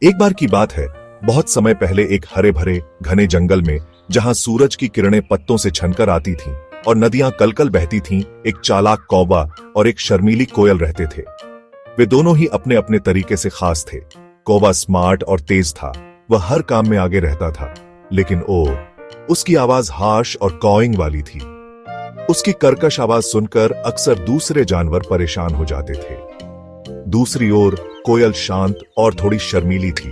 एक बार की बात है, बहुत समय पहले एक हरे भरे घने जंगल में, जहां सूरज की किरणें पत्तों से छनकर आती थीं और नदियां कलकल बहती थीं, एक चालाक कौवा और एक शर्मीली कोयल रहते थे। वे दोनों ही अपने अपने तरीके से खास थे। कौवा स्मार्ट और तेज था, वह हर काम में आगे रहता था, लेकिन उसकी आवाज हार्श और कॉइंग वाली थी। उसकी कर्कश आवाज सुनकर अक्सर दूसरे जानवर परेशान हो जाते थे। दूसरी ओर कोयल शांत और थोड़ी शर्मीली थी।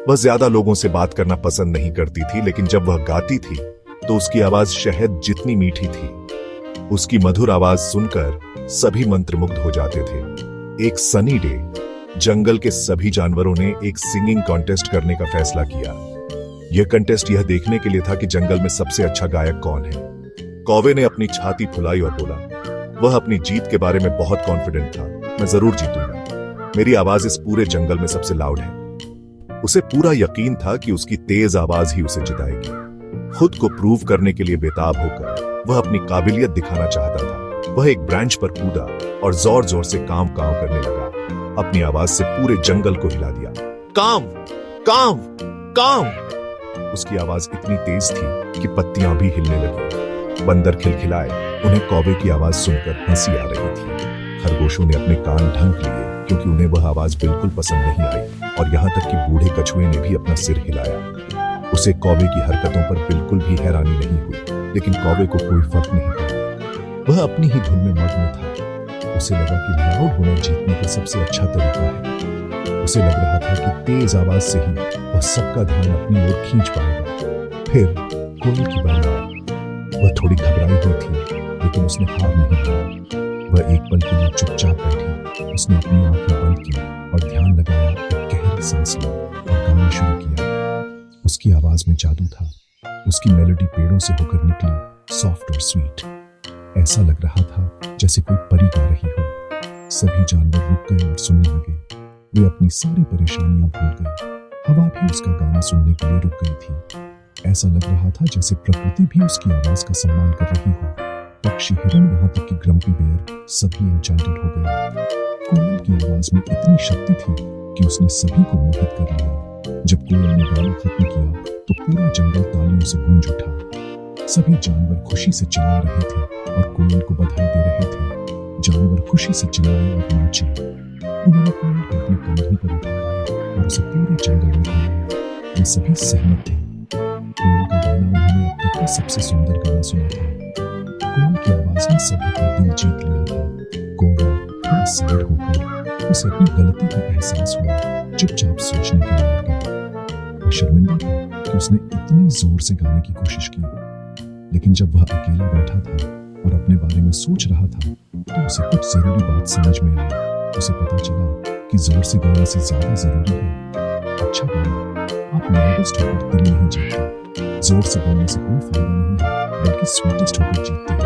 वह ज्यादा लोगों से बात करना पसंद नहीं करती थी, लेकिन जब वह गाती थी तो उसकी आवाज शहद जितनी मीठी थी। उसकी मधुर आवाज सुनकर सभी मंत्रमुग्ध हो जाते थे। एक सनी डे, जंगल के सभी जानवरों ने एक सिंगिंग कॉन्टेस्ट करने का फैसला किया। यह कॉन्टेस्ट यह देखने के लिए था कि जंगल में सबसे अच्छा गायक कौन है। कौवे ने अपनी छाती फुलाई और बोला, वह अपनी जीत के बारे में बहुत कॉन्फिडेंट था। मैं जरूर जीतूंगा, मेरी आवाज इस पूरे जंगल में सबसे लाउड है। उसे पूरा यकीन था कि उसकी तेज आवाज ही उसे जिताएगी। खुद को प्रूव करने के लिए बेताब होकर वह अपनी काबिलियत दिखाना चाहता था। वह एक ब्रांच पर कूदा और जोर जोर से काव काव करने लगा। अपनी आवाज से पूरे जंगल को हिला दिया। काम काम काम। उसकी आवाज इतनी तेज थी कि पत्तियां भी हिलने लगी। बंदर खिलखिलाए, उन्हें कौवे की आवाज सुनकर हंसी आ रही थी। खरगोशों ने अपने कान ढंक लिए, क्योंकि उन्हें वह आवाज बिल्कुल पसंद नहीं आई, और यहाँ तक कि बूढ़े कछुए ने भी अपना सिर हिलाया। उसे कौवे की हरकतों पर बिल्कुल भी हैरानी नहीं हुई, लेकिन कौवे को कोई फर्क नहीं पड़ा। वह अपनी ही धुन में मग्न था। उसे लगा कि लाउड होना जीतने का सबसे अच्छा तरीका है। उसे लग रहा था कि तेज आवाज से ही वह सबका ध्यान अपनी ओर खींच पाएगा। फिर कोयल की बारी आई। वह थोड़ी घबराई हुई थी, लेकिन उसने हार नहीं मानी। वह एक पल के लिए चुपचाप बैठी। उसने अपनी आंखें बंद की और ध्यान लगाया, एक गहरी सांस ली और गाना शुरू किया। उसकी आवाज में जादू था। उसकी मेलोडी पेड़ों से होकर निकली, सॉफ्ट और स्वीट। ऐसा लग रहा था जैसे कोई परी गा रही हो। सभी जानवर रुक गए और सुनने लगे। वे अपनी सारी परेशानियां भूल गए। हवा भी उसका गाना सुनने के लिए रुक गई थी। ऐसा लग रहा था जैसे प्रकृति भी उसकी आवाज का सम्मान कर रही हो। पक्षी, हिरण, यहाँ तक कि ग्रम्पी बेयर सभी एन्चेंटेड हो गए। कोयल की आवाज में इतनी शक्ति थी कि उसने सभी को मोहित कर लिया। जब कोयल ने गाना खत्म किया तो पूरा जंगल तालियों से गूंज उठा। सभी जानवर खुशी से चिल्ला रहे थे और कोयल को बधाई दे रहे थे। जानवर खुशी से चिल्लाए और नाचे। उन्होंने कोयल को अपने कंधों पर उठाया और उसे पूरे जंगल में घुमाया। वे सभी सहमत थे। कोयल का गाना उन्होंने अब तक का सबसे सुंदर गाना सुना था। कोयल की आवाज ने सभी का दिल जीत लिया था। कौवा थोड़ा सैड होकर, उसे अपनी गलती का एहसास हुआ, चुपचाप सोचने के लिए लगा। वह शर्मिंदा था कि उसने इतनी जोर से गाने की कोशिश की, लेकिन जब वह अकेला बैठा था और अपने बारे में सोच रहा था तो उसे कुछ जरूरी बात समझ में आई। उसे पता चला कि जोर से गाने से ज्यादा जरूरी है अच्छा गाना। आप नर्वस होकर दिल नहीं जीतते। जोर से बोलने से कोई फायदा नहीं है, बल्कि स्वीटेस्ट होकर जीतते हैं।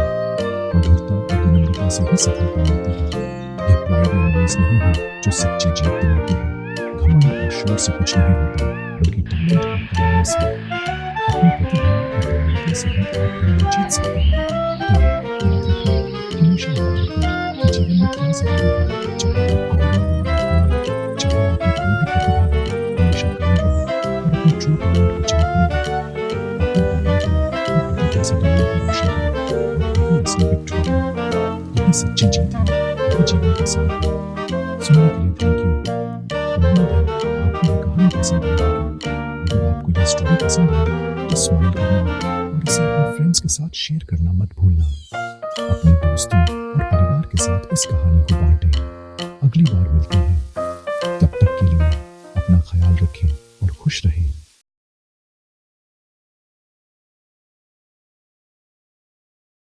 मधुरता और विनम्रता से ही सफलता मिलती है। यह प्राइड और नॉइज नहीं है जो सच्ची जीत दिलाती है। घमंड और शोर से कुछ नहीं होता, बल्कि टैलेंट और कामनेस है। अपनी प्रतिभा और दयालुता से ही आप दुनिया जीत सकते हैं। तो याद रखिए, हमेशा याद रखिए कि जीवन में क्या जरूरी है। चाहे आप कौवा हो या कोयल, चाहे आप में कोई भी प्रतिभा हो, हमेशा कायम रहो और अपने ट्रू टैलेंट को चमकने दो। अपने टैलेंट और प्रतिभा से दुनिया को रोशन करो। असली विक्ट्री है, यही सच्ची जीत है, यही जीवन का साथ है। सुनने के लिए थैंक यू। उम्मीद है आपको ये कहानी पसंद आई होगी। अगर आपको ये स्टोरी पसंद आई तो स्माइल करना और इसे अपने फ्रेंड्स के साथ शेयर करना मत भूलना। अपने दोस्तों और परिवार के साथ इस कहानी को बांटें। अगली बार मिलते हैं, तब तक के लिए अपना ख्याल रखें और खुश रहें।